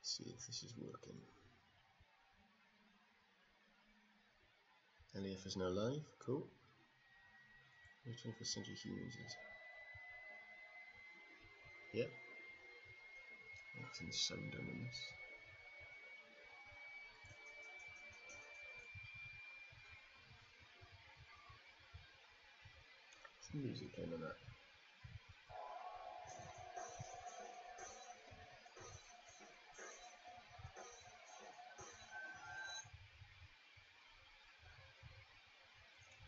see if this is working. LEF is now live. Cool. 21st century humans is. Yep. Everything's sound down on this. Some music playing on that.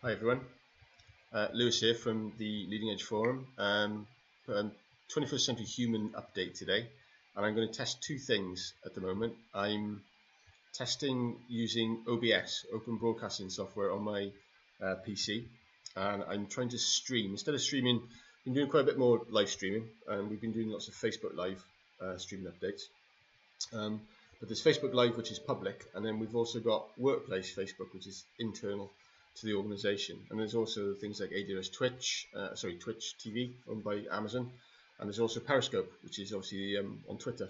Hi everyone, Lewis here from the Leading Edge Forum. 21st Century Human update today, and I'm going to test two things at the moment. I'm testing using OBS, Open Broadcasting Software, on my PC, and I'm trying to stream. Instead of streaming, I've been doing quite a bit more live streaming, and we've been doing lots of Facebook Live streaming updates. But there's Facebook Live, which is public, and then we've also got Workplace Facebook, which is internal to the organization. And there's also things like AWS Twitch TV, owned by Amazon, and there's also Periscope, which is obviously on Twitter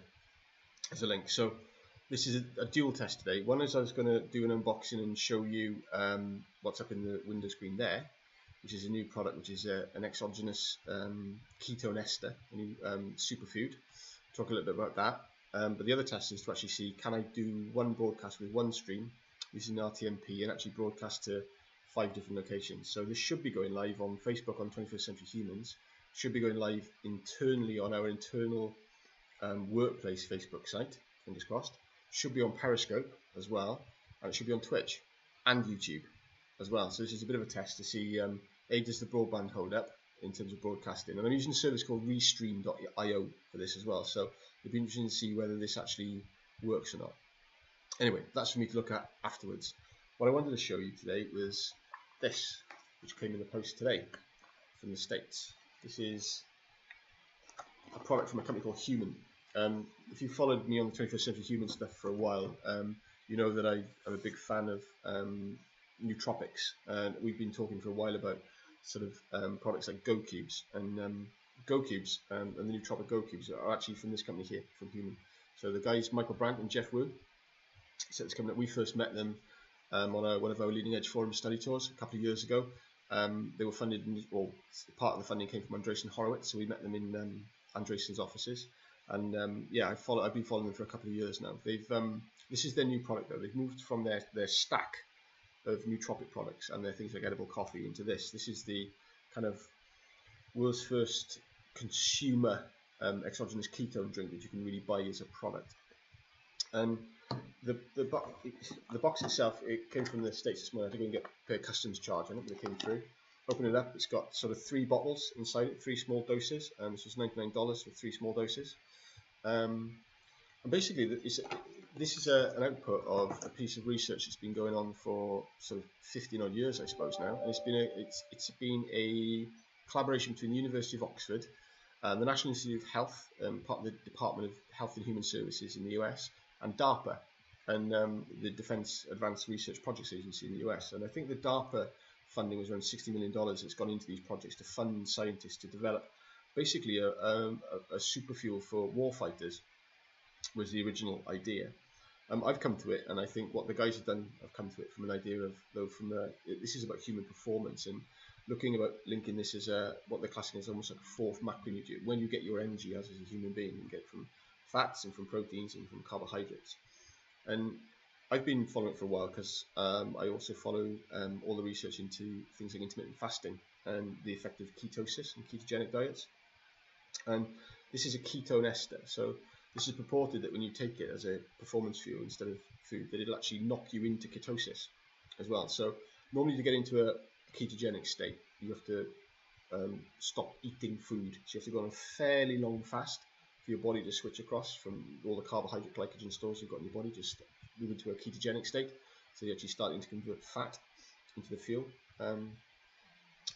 as a link. So this is a dual test today. One is I was going to do an unboxing and show you what's up in the window screen there, which is a new product, which is an exogenous ketone ester, a new superfood. Talk a little bit about that. But the other test is to actually see, can I do one broadcast with one stream using RTMP and actually broadcast to 5 different locations. So this should be going live on Facebook on 21st Century Humans, should be going live internally on our internal Workplace Facebook site, fingers crossed, should be on Periscope as well, and it should be on Twitch and YouTube as well. So this is a bit of a test to see, does the broadband hold up in terms of broadcasting. And I'm using a service called Restream.io for this as well, so it'd be interesting to see whether this actually works or not. Anyway, that's for me to look at afterwards. What I wanted to show you today was this, which came in the post today from the States. This is a product from a company called Human. If you followed me on the 21st Century Human stuff for a while, you know that I'm a big fan of nootropics, and we've been talking for a while about sort of products like Go Cubes, and Go Cubes and the nootropic Go Cubes are actually from this company here, from Human. So the guys Michael Brandt and Jeff Wu set this company up. We first met them on one of our Leading Edge Forum study tours a couple of years ago. They were funded, part of the funding came from Andreessen Horowitz, so we met them in Andreessen's offices. And yeah, I've been following them for a couple of years now. This is their new product though. They've moved from their stack of nootropic products and their things like edible coffee into this. This is the kind of world's first consumer exogenous ketone drink that you can really buy as a product. And the box itself, it came from the States this morning. I had to go and pay a customs charge on it, but it came through. Open it up, it's got sort of 3 bottles inside it, 3 small doses, and this was $99 for 3 small doses. And basically, this is an output of a piece of research that's been going on for sort of 15 odd years, I suppose now. And it's been a collaboration between the University of Oxford, the National Institute of Health, part of the Department of Health and Human Services in the US, and DARPA, and the Defense Advanced Research Projects Agency in the US. And I think the DARPA funding was around $60 million that's gone into these projects to fund scientists to develop basically a super fuel for warfighters, was the original idea. I've come to it, and I think what the guys have done, I've come to it from an idea of, though, this is about human performance, and looking about linking this as what they're classing as almost like a 4th macronutrient. When you get your energy as a human being, you get it from fats and from proteins and from carbohydrates. And I've been following it for a while because I also follow all the research into things like intermittent fasting and the effect of ketosis and ketogenic diets. And this is a ketone ester, so this is purported that when you take it as a performance fuel instead of food, that it'll actually knock you into ketosis as well. So normally to get into a ketogenic state, you have to stop eating food. So you have to go on a fairly long fast for your body to switch across from all the carbohydrate glycogen stores you've got in your body, just move into a ketogenic state. So you're actually starting to convert fat into the fuel,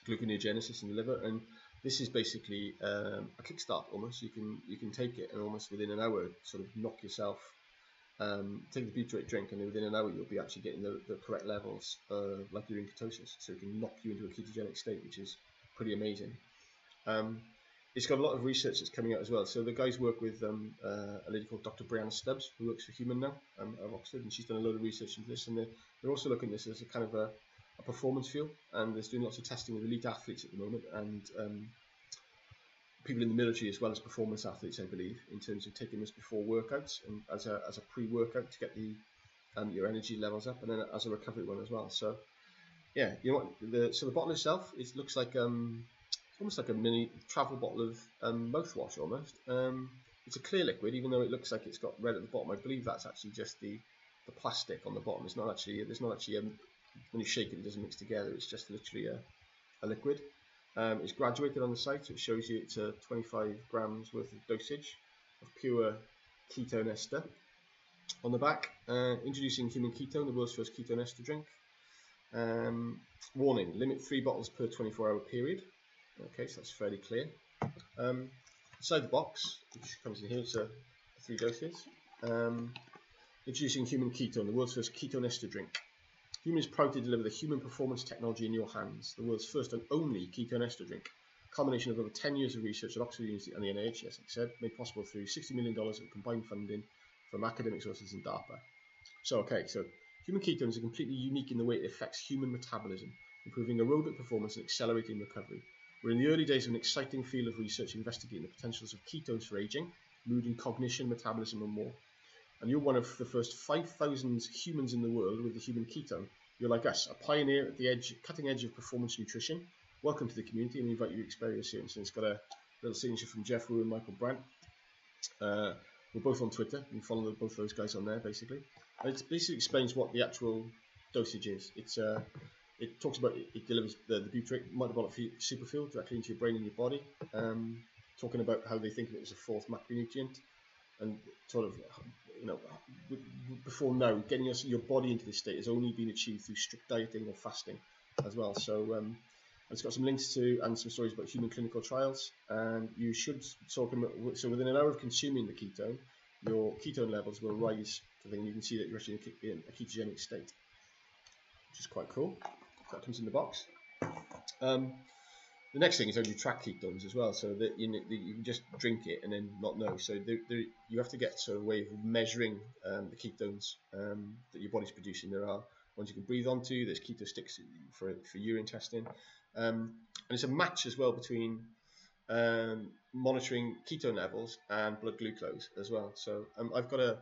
gluconeogenesis in the liver, and this is basically a kickstart almost. You can take it and almost within an hour sort of knock yourself, take the butyrate drink, and within an hour you'll be actually getting the correct levels like you're in ketosis. So it can knock you into a ketogenic state, which is pretty amazing. it's got a lot of research that's coming out as well. So the guys work with a lady called Dr. Brianna Stubbs, who works for Human now at Oxford, and she's done a load of research into this. And they're also looking at this as a kind of a performance field, and they're doing lots of testing with elite athletes at the moment, and people in the military as well as performance athletes, I believe, in terms of taking this before workouts and as a pre-workout to get the your energy levels up, and then as a recovery one as well. So yeah, you know what? So the bottle itself, it looks like it's almost like a mini travel bottle of mouthwash almost. It's a clear liquid, even though it looks like it's got red at the bottom. I believe that's actually just the plastic on the bottom. It's not actually. There's not actually when you shake it, it doesn't mix together. It's just literally a liquid. It's graduated on the site, so it shows you it's 25 grams worth of dosage of pure ketone ester. On the back, introducing human ketone, the world's first ketone ester drink. Warning: limit 3 bottles per 24-hour period. Okay, so that's fairly clear. Inside the box, which comes in here, it's 3 doses. Introducing human ketone, the world's first ketone ester drink. Human is proud to deliver the human performance technology in your hands, the world's first and only ketone ester drink. A combination of over 10 years of research at Oxford University and the NIH, as I said, made possible through $60 million of combined funding from academic sources and DARPA. So human ketone is completely unique in the way it affects human metabolism, improving aerobic performance and accelerating recovery. We're in the early days of an exciting field of research investigating the potentials of ketones for aging, mood and cognition, metabolism and more. And you're one of the first 5,000 humans in the world with the human ketone. You're like us, a pioneer at the cutting edge of performance nutrition. Welcome to the community, and we invite you to experience it. And it's got a little signature from Jeff Wu and Michael Brandt. We're both on Twitter. You can follow both those guys on there, basically. And it basically explains what the actual dosage is. It talks about it delivers the butyric metabolic superfuel directly into your brain and your body. Talking about how they think of it as a 4th macronutrient, and sort of, before now, getting your body into this state has only been achieved through strict dieting or fasting as well. So it's got some links to and some stories about human clinical trials. And you should so within an hour of consuming the ketone, your ketone levels will rise to the thing. You can see that you're actually in a ketogenic state, which is quite cool. That comes in the box. The next thing is how you track ketones as well, so that you can just drink it and then not know. So you have to get sort of a way of measuring the ketones that your body's producing. There are ones you can breathe onto. There's keto sticks for urine testing, and it's a match as well between monitoring ketone levels and blood glucose as well. So I've got a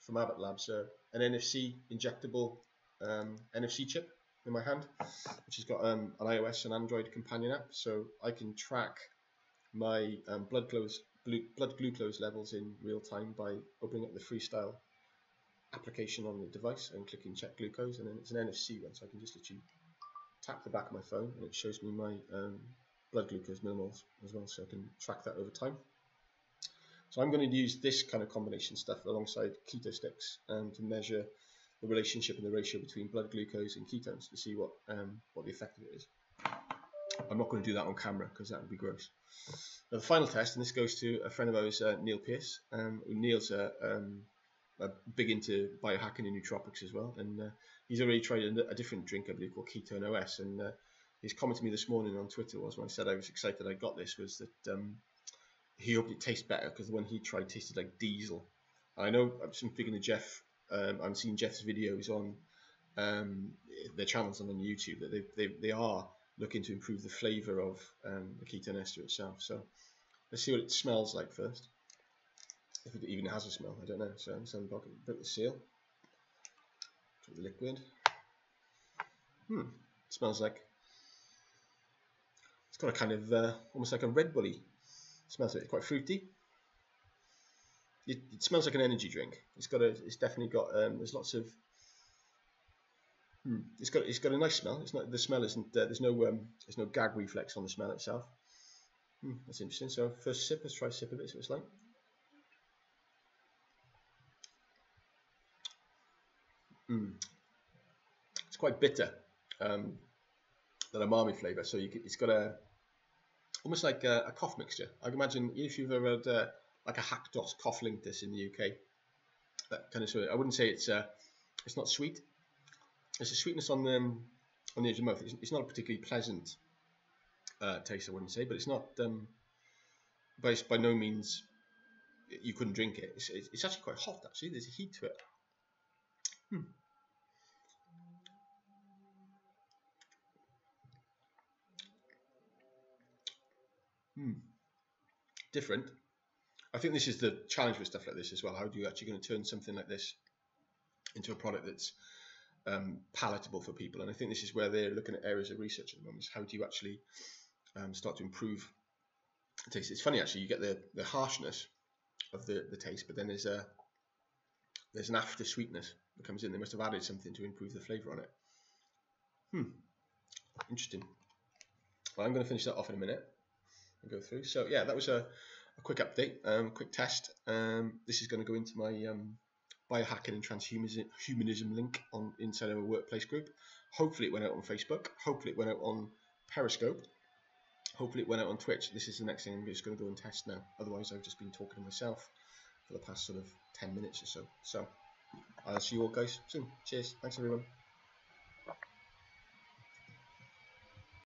from Abbott Labs an NFC injectable NFC chip in my hand, which has got an iOS and Android companion app, so I can track my blood glucose levels in real time by opening up the Freestyle application on the device and clicking check glucose, and then it's an NFC one, so I can just literally tap the back of my phone and it shows me my blood glucose millimoles as well, so I can track that over time. So I'm going to use this kind of combination stuff alongside keto sticks to measure the relationship and the ratio between blood glucose and ketones to see what the effect of it is. I'm not going to do that on camera because that would be gross. Now the final test, and this goes to a friend of ours, Neil Pearce. Neil's big into biohacking and nootropics as well, and he's already tried a different drink, I believe, called Ketone OS. And his comment to me this morning on Twitter was, when I said I was excited I got this, was that he hoped it tastes better because the one he tried tasted like diesel. I know, I'm speaking to Jeff. I'm seeing Jeff's videos on their channels and on YouTube that they are looking to improve the flavour of the ketone ester itself. So let's see what it smells like first. If it even has a smell, I don't know. So I'm going to put the seal. Put the liquid. It smells like, it's got a kind of almost like a Red Bully. Smells like it's quite fruity. It smells like an energy drink. It's definitely got there's lots of it's got a nice smell. It's not, the smell isn't there's no gag reflex on the smell itself. That's interesting. So first sip, let's try a sip of it, see what it's like. It's quite bitter, that umami flavour. So it's got almost like a cough mixture. I can imagine if you've ever had like a Hackdos cough linctus in the UK, that kind of sort of. I wouldn't say it's not sweet. There's a sweetness on the edge of the mouth. It's not a particularly pleasant taste, I wouldn't say, but it's not but it's by no means you couldn't drink it. It's actually quite hot, actually. There's a heat to it. Different. I think this is the challenge with stuff like this as well. How do you actually going to turn something like this into a product that's palatable for people? And I think this is where they're looking at areas of research at the moment. Is how do you actually start to improve the taste? It's funny actually. You get the harshness of the taste, but then there's an after sweetness that comes in. They must have added something to improve the flavour on it. Interesting. Well, I'm going to finish that off in a minute and go through. So yeah, that was a quick update, quick test. This is going to go into my biohacking and transhumanism link inside of a workplace group. Hopefully it went out on Facebook. Hopefully it went out on Periscope. Hopefully it went out on Twitch. This is the next thing I'm just going to go and test now. Otherwise I've just been talking to myself for the past sort of 10 minutes or so. So I'll see you all guys soon. Cheers. Thanks everyone.